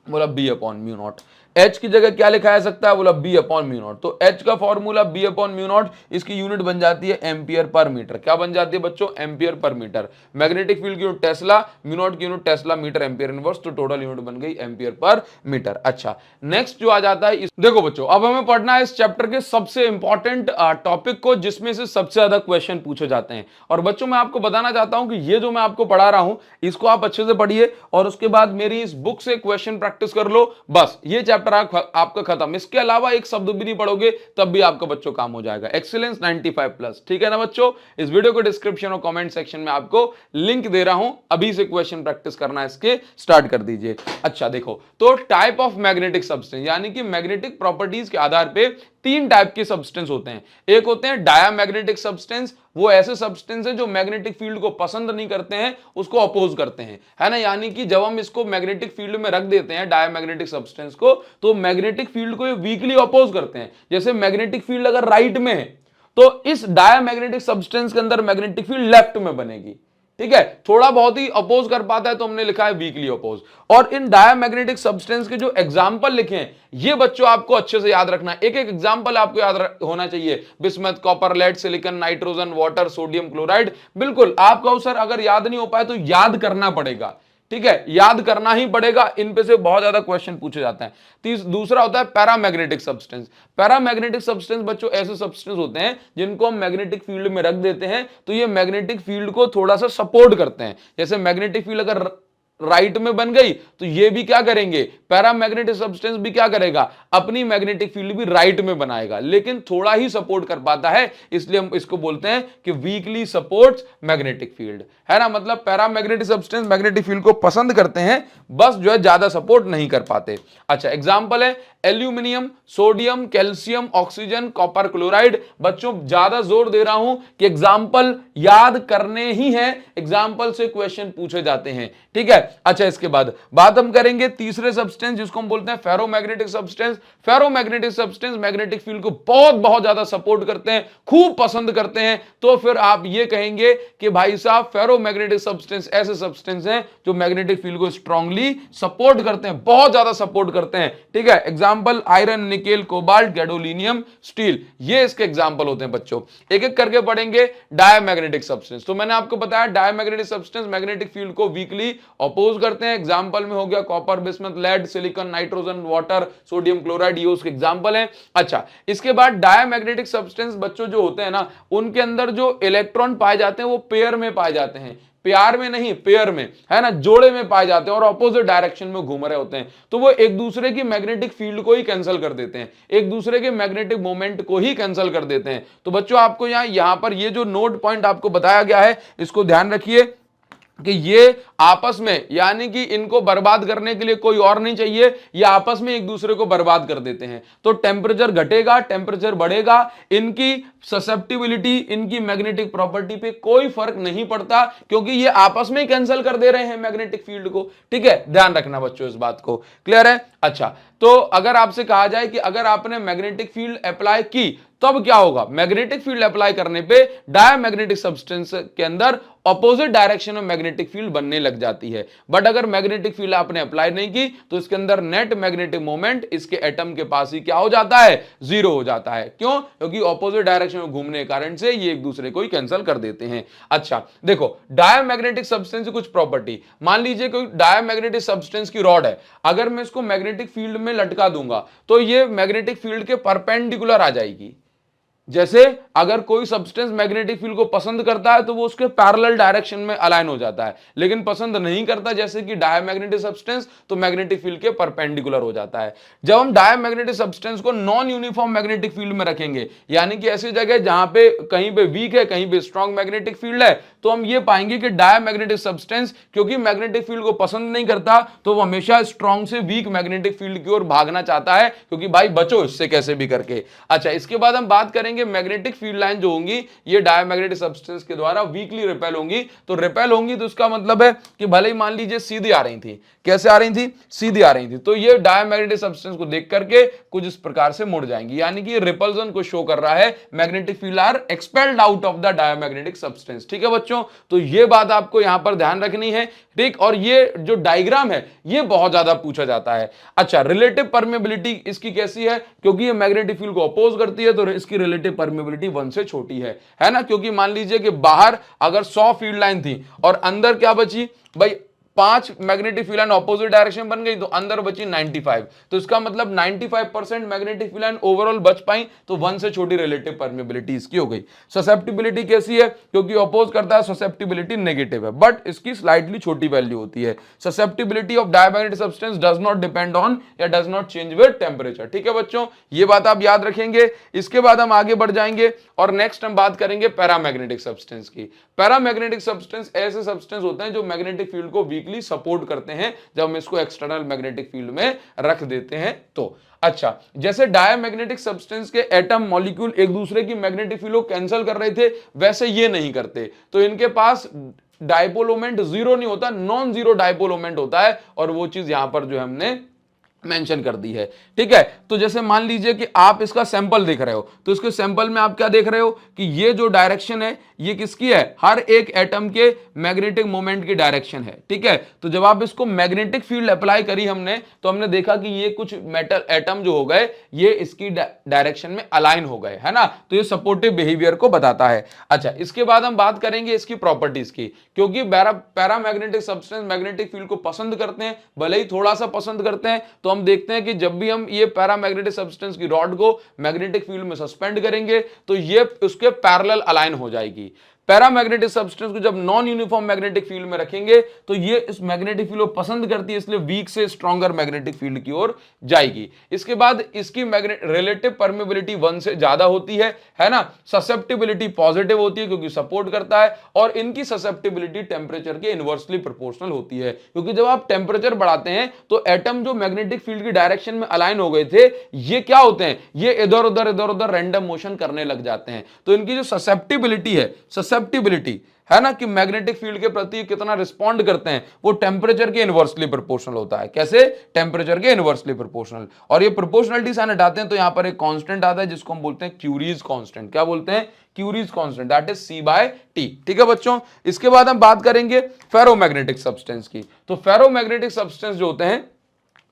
बोला B upon mu naught. H की जगह क्या लिखा जा सकता है, बोला B अपॉन म्यू नॉट। तो H का formula B upon mu not, इसकी यूनिट बन जाती है एम्पियर पर मीटर। क्या बन जाती है बच्चों, ampere per metre. Magnetic field की यूनिट टेस्ला, म्यू नॉट की unit tesla metre ampere inverse, तो टोटल यूनिट बन गई एम्पियर पर मीटर। अच्छा, नेक्स्ट जो आ जाता है देखो बच्चों, अब हमें पढ़ना है इस चैप्टर के सबसे इंपॉर्टेंट टॉपिक को, जिसमें से सबसे ज्यादा क्वेश्चन पूछे जाते हैं। और बच्चों मैं आपको बताना चाहता हूं कि ये जो मैं आपको पढ़ा रहा हूं, इसको आप अच्छे से पढ़िए और उसके बाद मेरी इस बुक से क्वेश्चन प्रैक्टिस कर लो, बस ये चैप्टर आपका खत्म। इसके अलावा एक शब्द भी नहीं पढ़ोगे तब भी आपका बच्चों काम हो जाएगा। एक्सीलेंस 95+, ठीक है ना बच्चों। इस वीडियो को डिस्क्रिप्शन और कमेंट सेक्शन में आपको लिंक दे रहा हूं, अभी से क्वेश्चन प्रैक्टिस करना इसके स्टार्ट कर दीजिए। अच्छा देखो, तो टाइप ऑफ मैग्नेटिक सब्सटेंस, यानी कि मैग्नेटिक प्रॉपर्टीज के आधार पे 3 टाइप के सब्सटेंस होते हैं। एक होते हैं डायामैग्नेटिक सब्सटेंस, वो ऐसे सब्सटेंस है जो मैग्नेटिक फील्ड को पसंद नहीं करते हैं, उसको अपोज करते हैं, है ना। यानी कि जब हम इसको मैग्नेटिक फील्ड में रख देते हैं डायामैग्नेटिक सब्सटेंस को, तो मैग्नेटिक फील्ड को ये वीकली अपोज करते हैं। जैसे मैग्नेटिक फील्ड अगर राइट में है तो इस डायामैग्नेटिक सब्सटेंस के अंदर मैग्नेटिक फील्ड लेफ्ट में बनेगी, ठीक है। थोड़ा बहुत ही अपोज कर पाता है तो हमने लिखा है वीकली अपोज। और इन डायामैग्नेटिक सब्सटेंस के जो एग्जांपल लिखे हैं, ये बच्चों आपको अच्छे से याद रखना है। एक एक एग्जांपल आपको याद होना चाहिए। Bismuth, copper, lead, silicon, nitrogen, water, sodium chloride. बिल्कुल आपका सर अगर याद नहीं हो पाए तो याद करना पड़ेगा, ठीक है, याद करना ही पड़ेगा। इन पे से बहुत ज्यादा क्वेश्चन पूछे जाते हैं। दूसरा होता है पैरामैग्नेटिक सब्सटेंस। पैरामैग्नेटिक सब्सटेंस बच्चों ऐसे सब्सटेंस होते हैं जिनको हम मैग्नेटिक फील्ड में रख देते हैं तो ये मैग्नेटिक फील्ड को थोड़ा सा सपोर्ट करते हैं। जैसे मैग्नेटिक फील्ड अगर राइट में बन गई तो ये भी क्या करेंगे, पैरामैग्नेटिक सब्सटेंस भी क्या करेगा, अपनी मैग्नेटिक फील्ड भी राइट में बनाएगा, लेकिन थोड़ा ही सपोर्ट कर पाता है, इसलिए हम इसको बोलते हैं कि वीकली सपोर्ट्स मैग्नेटिक फील्ड, है ना। मतलब पैरामैग्नेटिक सब्सटेंस मैग्नेटिक फील्ड को पसंद करते हैं, बस जो है ज्यादा सपोर्ट नहीं कर पाते। अच्छा, एग्जाम्पल है aluminium, sodium, calcium, oxygen, copper chloride. बच्चों ज्यादा जोर दे रहा हूं कि एग्जाम्पल याद करने ही है, एग्जाम्पल से क्वेश्चन पूछे जाते हैं, ठीक है। अच्छा, इसके बाद बात हम करेंगे तीसरे सब्सटेंस जिसको हम बोलते हैं ferromagnetic substance. Ferromagnetic substance magnetic field को बहुत बहुत ज्यादा सपोर्ट करते हैं, खूब पसंद करते हैं। तो फिर आप ये कहेंगे कि भाई साहब फेरोमैग्नेटिक सब्सटेंस ऐसे सब्सटेंस हैं जो मैग्नेटिक फील्ड को स्ट्रांगली सपोर्ट करते हैं, बहुत ज्यादा सपोर्ट करते हैं, ठीक है। Example iron, nickel, cobalt, gadolinium, steel, ये इसके एग्जांपल होते हैं बच्चों। एक एक करके पढ़ेंगे। डायामैग्नेटिक सब्सटेंस, तो मैंने आपको बताया डायामैग्नेटिक सब्सटेंस मैग्नेटिक फील्ड को वीकली अपोज करते हैं। एग्जांपल में हो गया copper, bismuth, lead, silicon, nitrogen, water, sodium chloride, ये उसके एग्जांपल है। अच्छा, इसके बाद डायामैग्नेटिक सब्सटेंस बच्चों जो होते हैं ना, उनके अंदर जो इलेक्ट्रॉन पाए जाते हैं वो पेयर में पाए जाते हैं, प्यार में नहीं, पेयर में, है ना, जोड़े में पाए जाते हैं और ऑपोजिट डायरेक्शन में घूम रहे होते हैं। तो वो एक दूसरे की मैग्नेटिक फील्ड को ही कैंसिल कर देते हैं, एक दूसरे के मैग्नेटिक मोमेंट को ही कैंसिल कर देते हैं। तो बच्चों आपको यहां पर ये जो नोट पॉइंट आपको बताया गया है, इसको ध्यान रखिए कि ये आपस में, यानी कि इनको बर्बाद करने के लिए कोई और नहीं चाहिए, ये आपस में एक दूसरे को बर्बाद कर देते हैं। तो टेम्परेचर घटेगा, टेम्परेचर बढ़ेगा, इनकी ससेप्टिबिलिटी, इनकी मैग्नेटिक प्रॉपर्टी पे कोई फर्क नहीं पड़ता, क्योंकि ये आपस में ही कैंसिल कर दे रहे हैं मैग्नेटिक फील्ड को, ठीक है। ध्यान रखना बच्चों इस बात को, क्लियर है। अच्छा, तो अगर आपसे कहा जाए कि अगर आपने मैग्नेटिक फील्ड अप्लाई की तब क्या होगा, मैग्नेटिक फील्ड अप्लाई करने पे डायामैग्नेटिक सब्सटेंस के अंदर ऑपोजिट डायरेक्शन में मैग्नेटिक फील्ड बनने लग जाती है। बट अगर मैग्नेटिक फील्ड आपने अप्लाई नहीं की तो इसके अंदर नेट मैग्नेटिक मोमेंट इसके एटम के पास ही क्या हो जाता है, जीरो हो जाता है। क्यों, क्योंकि ऑपोजिट डायरेक्शन में घूमने के कारण से ये एक दूसरे को ही कैंसिल कर देते हैं। अच्छा देखो, डायामैग्नेटिक सब्सटेंस की कुछ प्रॉपर्टी, मान लीजिए कोई डायामैग्नेटिक सब्सटेंस की रॉड है, अगर मैं इसको मैग्नेटिक फील्ड में लटका दूंगा तो ये मैग्नेटिक फील्ड के परपेंडिकुलर आ जाएगी। जैसे अगर कोई सब्सटेंस मैग्नेटिक फील्ड को पसंद करता है तो वो उसके पैरेलल डायरेक्शन में अलाइन हो जाता है, लेकिन पसंद नहीं करता जैसे कि डायामैग्नेटिक सब्सटेंस, तो मैग्नेटिक फील्ड के परपेंडिकुलर हो जाता है। जब हम डायामैग्नेटिक सब्सटेंस को नॉन यूनिफॉर्म मैग्नेटिक फील्ड में रखेंगे, यानी कि ऐसी जगह जहां पे कहीं पे वीक है, कहीं पे स्ट्रॉन्ग मैग्नेटिक फील्ड है, तो हम ये पाएंगे कि डायामैग्नेटिक सब्सटेंस क्योंकि मैग्नेटिक फील्ड को पसंद नहीं करता तो वो हमेशा स्ट्रॉन्ग से वीक मैग्नेटिक फील्ड की ओर भागना चाहता है, क्योंकि भाई बचो इससे कैसे भी करके। अच्छा, इसके बाद हम बात करेंगे मैग्नेटिक फील्ड लाइन जो होंगी ये डायामैग्नेटिक सब्सटेंस के द्वारा वीकली रिपेल होंगी। तो रिपेल होंगी तो इसका मतलब है कि भले ही मान लीजिए सीधी आ रही थी, कैसे आ रही थी, सीधी आ रही थी, तो ये डायामैग्नेटिक सब्सटेंस को देख करके कुछ इस प्रकार से मुड़ जाएंगी, यानी कि रिपल्सन को शो कर रहा है, magnetic field are expelled out of the diamagnetic substance. ठीक है बच्चों, बच्चों? तो ये बात आपको यहां पर ध्यान रखनी है, ठीक। और ये जो डायग्राम है ये बहुत ज्यादा पूछा जाता है। अच्छा, रिलेटिव परमेबिलिटी इसकी कैसी है? क्योंकि ये मैग्नेटिक फील्ड को अपोज करती है तो इसकी रिलेटिव परमेबिलिटी 1 से छोटी है ना। क्योंकि मान लीजिए कि बाहर अगर 100 फील्ड लाइन थी और अंदर क्या बची भाई, 5 magnetic field line opposite direction बन गई तो अंदर बची 95। तो इसका मतलब 95% मैग्नेटिक फील्ड लाइन ओवरऑल बच पाई, तो 1 से छोटी रिलेटिव परमेबिलिटी इसकी हो गई। ससेप्टिबिलिटी कैसी है? क्योंकि अपोज करता है, ससेप्टिबिलिटी नेगेटिव है, बट इसकी स्लाइटली छोटी वैल्यू होती है। Susceptibility of diamagnetic substance does not depend on या does not change with temperature. ठीक है बच्चों, ये बात आप याद रखेंगे। इसके बाद हम आगे बढ़ जाएंगे और नेक्स्ट हम बात करेंगे पैरामैग्नेटिक सब्सटेंस की। पैरामैग्नेटिक सब्सटेंस ऐसे सब्सटेंस होते हैं जो मैग्नेटिक फील्ड को वीकली सपोर्ट करते हैं जब हम इसको एक्सटर्नल मैग्नेटिक फील्ड में रख देते हैं तो। अच्छा, जैसे डायमैग्नेटिक सब्सटेंस के एटम मॉलिक्यूल एक दूसरे की मैग्नेटिक फील्ड को कैंसिल कर रहे थे, वैसे ये नहीं करते। तो इनके पास डायपोल मोमेंट जीरो नहीं होता, नॉन जीरो डायपोल मोमेंट होता है, और वो चीज यहां पर जो हमने मेंशन कर दी है। ठीक है, तो जैसे मान लीजिए कि आप इसका सैंपल देख रहे हो, तो इसके सैंपल में आप क्या देख रहे हो कि ये जो डायरेक्शन है ये किसकी है? हर एक एटम के मैग्नेटिक मोमेंट की डायरेक्शन है। ठीक है, तो जब आप इसको मैग्नेटिक फील्ड अप्लाई करी हमने, तो हमने देखा कि ये कुछ मेटल एटम जो हो गए ये इसकी डायरेक्शन में अलाइन हो गए, है ना। तो ये सपोर्टिव बिहेवियर को बताता है। अच्छा, इसके बाद हम बात करेंगे इसकी प्रॉपर्टीज की, क्योंकि पैरामैग्नेटिक सब्सटेंस मैग्नेटिक फील्ड को पसंद करते हैं, भले ही थोड़ा सा पसंद करते हैं। तो हम देखते हैं कि जब भी हम ये पैरामैग्नेटिक सब्सटेंस की रॉड को मैग्नेटिक फील्ड में सस्पेंड करेंगे तो ये उसके पैरेलल अलाइन हो जाएगी। पैरामैग्नेटिक सब्सटेंस को जब नॉन यूनिफॉर्म मैग्नेटिक फील्ड में रखेंगे तो ये इस मैग्नेटिक फील्ड को पसंद करती है, इसलिए वीक से स्ट्रॉन्गर मैग्नेटिक फील्ड की ओर जाएगी। इसके बाद इसकी रिलेटिव परमेबिलिटी 1 से ज्यादा होती है ना। ससेप्टिबिलिटी पॉजिटिव होती है क्योंकि सपोर्ट करता है, और इनकी ससेप्टिबिलिटी टेम्परेचर के इनवर्सली प्रोपोर्शनल होती है, क्योंकि जब आप टेम्परेचर बढ़ाते हैं तो एटम जो मैग्नेटिक फील्ड की डायरेक्शन में अलाइन हो गए थे ये क्या होते हैं? ये इधर उधर रैंडम मोशन करने लग जाते हैं। तो इनकी जो ससेप्टिबिलिटी है ना, कि मैग्नेटिक फील्ड के प्रति कितना रिस्पॉन्ड करते हैं, वो टेम्परेचर के इनवर्सली प्रोपोर्शनल होता है। कैसे? टेम्परेचर के इनवर्सली प्रोपोर्शनल। और ये प्रोपोर्शनलिटी साइन हटाते हैं तो यहां पर एक कांस्टेंट आता है जिसको हम बोलते हैं क्यूरीज कांस्टेंट। क्या बोलते हैं? Curie's constant, that is C/T। ठीक है बच्चों, इसके बाद हम बात करेंगे फेरोमैग्नेटिक सब्सटेंस की। तो फेरोमैग्नेटिक सब्सटेंस जो होते हैं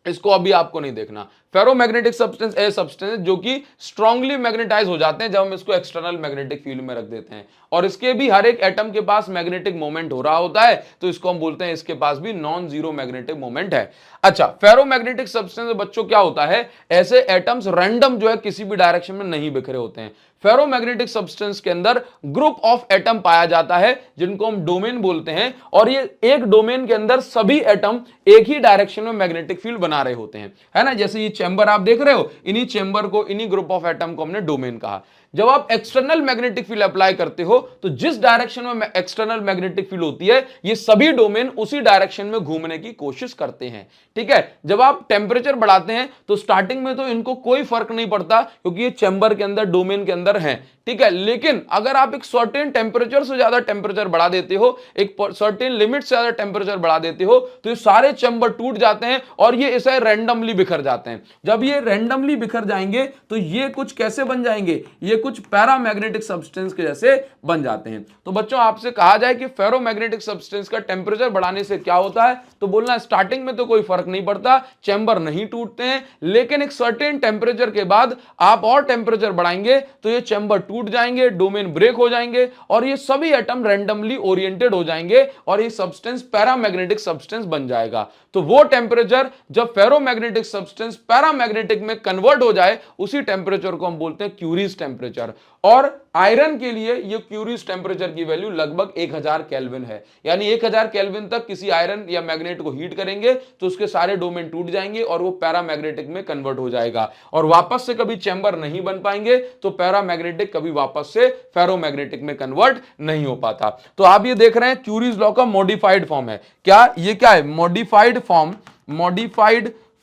इसको अभी आपको नहीं देखना। फेरोमैग्नेटिक सब्सटेंस ए सब्सटेंस जो कि स्ट्रांगली मैग्नेटाइज हो जाते हैं जब हम इसको एक्सटर्नल मैग्नेटिक फील्ड में रख देते हैं, और इसके भी हर एक एटम के पास मैग्नेटिक मोमेंट हो रहा होता है, तो इसको हम बोलते हैं इसके पास भी नॉन जीरो मैग्नेटिक मोमेंट है। अच्छा, फेरोमैग्नेटिक सब्सटेंस बच्चों क्या होता है? ऐसे एटम्स रैंडम जो है किसी भी डायरेक्शन में नहीं बिखरे होते हैं। फेरोमैग्नेटिक सब्सटेंस के अंदर ग्रुप ऑफ एटम पाया जाता है जिनको हम डोमेन बोलते हैं, और ये एक डोमेन के अंदर सभी एटम एक ही डायरेक्शन में मैग्नेटिक फील्ड बना रहे होते हैं, है ना। जैसे ये चैम्बर आप देख रहे हो, इन्हीं चैम्बर को, इन्हीं ग्रुप ऑफ एटम को हमने डोमेन कहा। जब आप एक्सटर्नल मैग्नेटिक फील्ड अप्लाई करते हो तो जिस डायरेक्शन में एक्सटर्नल मैग्नेटिक फील्ड होती है ये सभी डोमेन उसी डायरेक्शन में घूमने की कोशिश करते हैं। ठीक है, जब आप टेम्परेचर बढ़ाते हैं तो स्टार्टिंग में तो इनको कोई फर्क नहीं पड़ता क्योंकि ये चैम्बर के अंदर, डोमेन के अंदर है। ठीक है, लेकिन अगर आप एक सर्टेन टेम्परेचर से ज्यादा टेम्परेचर बढ़ा देते हो, एक सर्टेन लिमिट से ज्यादा टेम्परेचर बढ़ा देते हो, तो ये सारे चैम्बर टूट जाते हैं और ये ऐसे रैंडमली बिखर जाते हैं। जब ये रैंडमली बिखर जाएंगे तो ये कुछ कैसे बन जाएंगे? ये कुछ पैरामैग्नेटिक सब्सटेंस के जैसे बन जाते हैं। तो बच्चों आपसे कहा जाए कि फेरोमैग्नेटिक सब्सटेंस का टेम्परेचर बढ़ाने से क्या होता है, तो बोलना स्टार्टिंग में तो कोई फर्क नहीं पड़ता, चैम्बर नहीं टूटते हैं, लेकिन एक सर्टेन टेम्परेचर के बाद आप और टेम्परेचर बढ़ाएंगे तो ये चैम्बर टूट जाएंगे, डोमेन ब्रेक हो जाएंगे, और ये सभी एटम रैंडमली ओरिएंटेड हो जाएंगे और ये सब्सटेंस पैरामैग्नेटिक सब्सटेंस बन जाएगा। तो वो टेम्परेचर जब फेरोमैग्नेटिक सब्सटेंस पैरामैग्नेटिक में कन्वर्ट हो जाए उसी टेम्परेचर को हम बोलते हैं क्यूरीज टेम्परेचर। और आयरन के लिए ये क्यूरीज टेम्परेचर की वैल्यू लगभग 1000 केल्विन है, यानी 1000 केल्विन तक किसी आयरन या मैग्नेट को हीट करेंगे तो उसके सारे डोमेन टूट जाएंगे और वो पैरामैग्नेटिक में कन्वर्ट हो जाएगा, और वापस से कभी चैम्बर नहीं बन पाएंगे, तो पैरामैग्नेटिक कभी वापस से फेरोमैग्नेटिक में कन्वर्ट नहीं हो पाता। तो आप ये देख रहे हैं क्यूरीज लॉ का मॉडिफाइड फॉर्म है। क्या ये क्या है? Modified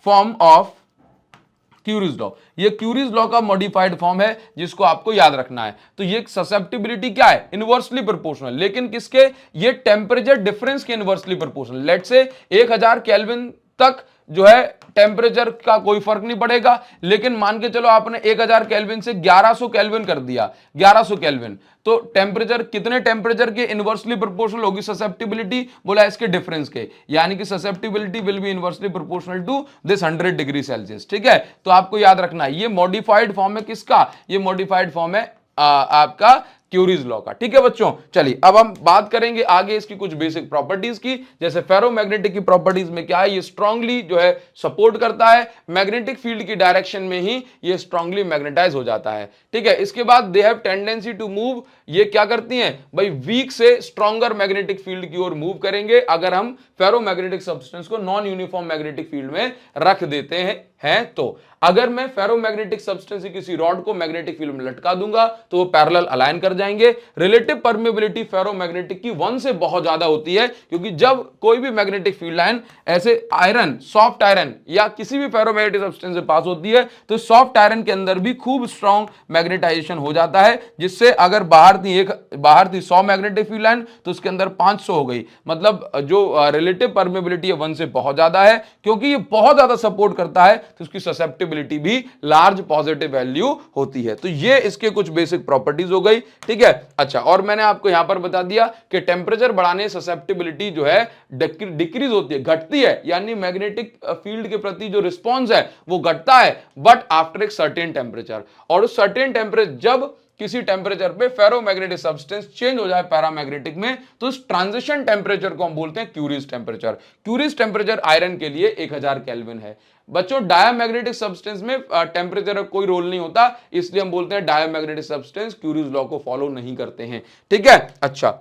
form of curies law. ये क्यूरीज लॉ का मॉडिफाइड फॉर्म है जिसको आपको याद रखना है। तो ये ससेप्टिबिलिटी क्या है? इनवर्सली प्रोपोर्शनल, लेकिन किसके? ये टेम्परेचर डिफरेंस के inversely proportional. Let's say 1000 kelvin तक जो है टेम्परेचर का कोई फर्क नहीं पड़ेगा। लेकिन मान के चलो आपने 1000 केल्विन से 1100 केल्विन कर दिया, 1100 केल्विन, तो टेम्परेचर कितने टेम्परेचर के इनवर्सली प्रोपोर्शनल होगी ससेप्टिबिलिटी? बोला इसके डिफरेंस के, यानी कि susceptibility will be inversely proportional to this 100 degree Celsius. ठीक है, तो आपको याद रखना है ये मॉडिफाइड फॉर्म है किसका? ये मॉडिफाइड फॉर्म है आपका क्यूरीज लॉ का। ठीक है बच्चों, चलिए अब हम बात करेंगे आगे इसकी कुछ बेसिक प्रॉपर्टीज की। जैसे फेरोमैग्नेटिक की प्रॉपर्टीज में क्या है, ये स्ट्रांगली जो है सपोर्ट करता है, मैग्नेटिक फील्ड की डायरेक्शन में ही ये स्ट्रांगली मैग्नेटाइज हो जाता है। ठीक है, इसके बाद they have tendency to move, ये क्या करती हैं भाई, वीक से स्ट्रॉन्गर मैग्नेटिक फील्ड की ओर मूव करेंगे अगर हम फेरोमैग्नेटिक सब्सटेंस को नॉन यूनिफॉर्म मैग्नेटिक फील्ड में रख देते हैं तो अगर मैं फेरोमैग्नेटिक सब्सटेंस किसी रॉड को मैग्नेटिक फील्ड में लटका दूंगा तो वो पैरेलल अलाइन कर जाएंगे। रिलेटिव परमेबिलिटी फेरोमैग्नेटिक की 1 से बहुत ज्यादा होती है, क्योंकि जब कोई भी मैग्नेटिक फील्ड लाइन ऐसे आयरन, सॉफ्ट आयरन या किसी भी फेरोमैग्नेटिक सब्सटेंस से पास होती है तो सॉफ्ट आयरन के अंदर भी खूब स्ट्रॉन्ग मैग्नेटाइजेशन हो जाता है, जिससे अगर बाहर थी 100 मैग्नेटिक फील्ड लाइन तो उसके अंदर 500 हो गई। मतलब जो रिलेटिव परमेबिलिटी है 1 से बहुत ज्यादा है, क्योंकि ये बहुत ज्यादा सपोर्ट करता है तो उसकी ससेप्टिबिलिटी भी लार्ज पॉजिटिव वैल्यू होती है। तो ये इसके कुछ बेसिक प्रॉपर्टीज हो गई। ठीक है, अच्छा, और मैंने आपको यहां पर बता दिया कि टेम्परेचर बढ़ाने ससेप्टिबिलिटी जो है डिक्रीज होती है, घटती है, यानी मैग्नेटिक फील्ड के प्रति जो रिस्पॉन्स है वो घटता है, बट आफ्टर एक सर्टेन टेम्परेचर। और उस सर्टेन टेम्परेचर, जब किसी टेम्परेचर पे फेरोमैग्नेटिक सब्सटेंस चेंज हो जाए पैरामैग्नेटिक में, तो उस ट्रांजिशन टेम्परेचर को हम बोलते हैं curies temperature. Curies temperature iron के लिए 1000 केल्विन है। बच्चों डायमैग्नेटिक सब्सटेंस में टेम्परेचर का कोई रोल नहीं होता, इसलिए हम बोलते हैं डायमैग्नेटिक सब्सटेंस क्यूरीज लॉ को फॉलो नहीं करते हैं। ठीक है, अच्छा,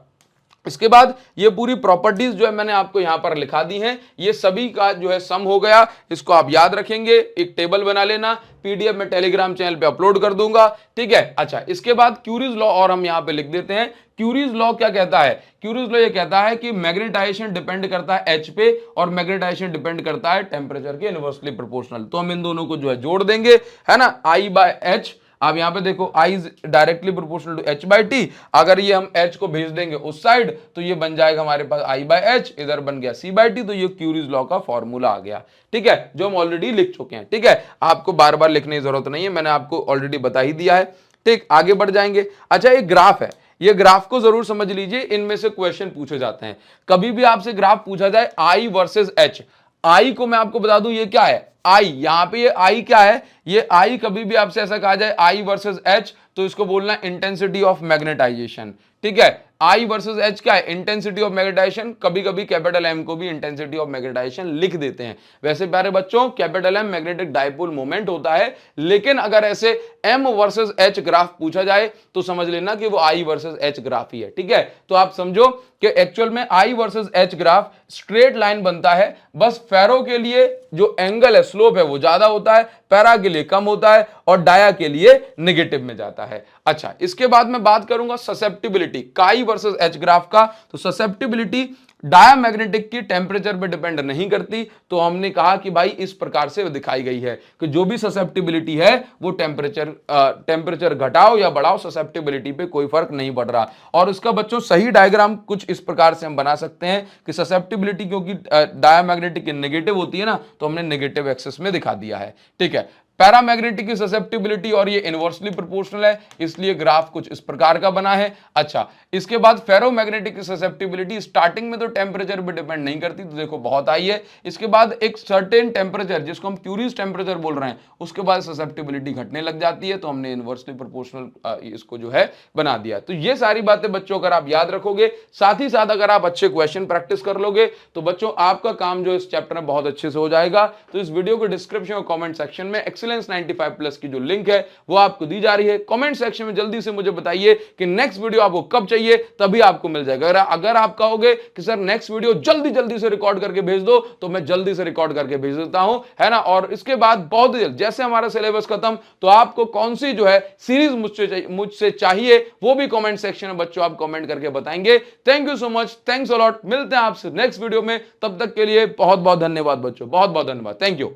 इसके बाद ये पूरी प्रॉपर्टीज जो है मैंने आपको यहां पर लिखा दी हैं, ये सभी का जो है सम हो गया। इसको आप याद रखेंगे, एक टेबल बना लेना, पीडीएफ में टेलीग्राम चैनल पे अपलोड कर दूंगा। ठीक है, अच्छा, इसके बाद क्यूरीज लॉ और हम यहां पे लिख देते हैं। क्यूरीज लॉ क्या कहता है? क्यूरीज लॉ ये कहता है कि मैग्नेटाइजेशन डिपेंड करता है एच पे और मैग्नेटाइजेशन डिपेंड करता है टेम्परेचर के इनवर्सली प्रोपोर्शनल। तो हम इन दोनों को जो है जोड़ देंगे, है ना, I/H। आप यहां पे देखो I is directly proportional to H/T। अगर ये हम H को भेज देंगे उस साइड तो ये बन जाएगा हमारे पास I/H, इधर बन गया C/T। तो ये क्यूरीज लॉ का फॉर्मूला आ गया। ठीक है, जो हम ऑलरेडी लिख चुके हैं। ठीक है, आपको बार बार लिखने की जरूरत नहीं है, मैंने आपको ऑलरेडी बता ही दिया है। ठीक, आगे बढ़ जाएंगे। अच्छा, एक ग्राफ है, ये ग्राफ को जरूर समझ लीजिए, इनमें से क्वेश्चन पूछे जाते हैं। कभी भी आपसे ग्राफ पूछा जाए I वर्सेस H, I को मैं आपको बता दूं ये क्या है, I, यहां पे ये I क्या है, ये I कभी भी आपसे ऐसा कहा जाए I वर्सेस H तो इसको बोलना है इंटेंसिटी ऑफ मैग्नेटाइजेशन। ठीक है, I वर्सेस H क्या है, इंटेंसिटी ऑफ मैग्नेटाइजेशन। कभी कभी कैपिटल M को भी इंटेंसिटी ऑफ मैग्नेटाइजेशन लिख देते हैं। वैसे प्यारे बच्चों capital M magnetic dipole moment होता है, लेकिन अगर ऐसे M वर्सेस H ग्राफ पूछा जाए तो समझ लेना कि वो I वर्सेस H ग्राफ ही है। ठीक है, तो आप समझो कि एक्चुअल में I versus H graph straight line बनता है, बस फेरो के लिए जो एंगल है, स्लोप है, वो ज्यादा होता है, पैरा के लिए कम होता है और डाया के लिए नेगेटिव में जाता है। अच्छा, इसके बाद मैं बात करूंगा ससेप्टिबिलिटी काई वर्सेस एच ग्राफ का। तो ससेप्टिबिलिटी डायमैग्नेटिक की टेम्परेचर पे डिपेंड नहीं करती, तो हमने कहा कि भाई इस प्रकार से दिखाई गई है कि जो भी ससेप्टिबिलिटी है वो टेम्परेचर घटाओ या बढ़ाओ, ससेप्टिबिलिटी पे कोई फर्क नहीं पड़ रहा। और उसका बच्चों सही डायग्राम कुछ इस प्रकार से हम बना सकते हैं कि ससेप्टिबिलिटी क्योंकि डायमैग्नेटिक नेगेटिव होती है ना, तो हमने नेगेटिव एक्सेस में दिखा दिया है। ठीक है, पैरामैग्नेटिक की ससेप्टिबिलिटी और ये इनवर्सली प्रोपोर्शनल है, इसलिए ग्राफ कुछ इस प्रकार का बना है। अच्छा, इसके बाद फेरोमैग्नेटिक की ससेप्टिबिलिटी स्टार्टिंग में तो टेम्परेचर पे डिपेंड नहीं करती, तो देखो बहुत हाई है। इसके बाद एक सर्टेन टेम्परेचर जिसको हम क्यूरीज टेम्परेचर बोल रहे हैं, उसके बाद ससेप्टिबिलिटी घटने लग जाती है, तो हमने इनवर्सली प्रोपोर्शनल इसको जो है बना दिया। तो ये सारी बातें बच्चों अगर आप याद रखोगे, साथ ही साथ अगर आप अच्छे क्वेश्चन प्रैक्टिस कर लोगे, तो बच्चों आपका काम जो इस चैप्टर में बहुत अच्छे से हो जाएगा। तो इस वीडियो के डिस्क्रिप्शन और कॉमेंट सेक्शन में एक्सेलेंस 95+ की जो लिंक है वो आपको दी जा रही है। कमेंट सेक्शन में जल्दी से मुझे बताइए कि नेक्स्ट वीडियो आपको कब चाहिए, तभी आपको मिल जाएगा। अगर आप कहोगे कि सर नेक्स्ट वीडियो जल्दी से रिकॉर्ड करके भेज दो, तो मैं जल्दी से रिकॉर्ड करके भेज देता हूं, है ना। और इसके बाद बहुत जल्द जैसे हमारा सिलेबस खत्म, तो आपको कौन सी जो है सीरीज मुझसे चाहिए वो भी कमेंट सेक्शन में बच्चों आप कमेंट करके बताएंगे। Thank you so much, thanks a lot. मिलते हैं आपसे नेक्स्ट वीडियो में, तब तक के लिए बहुत बहुत धन्यवाद बच्चों, बहुत बहुत धन्यवाद, थैंक यू।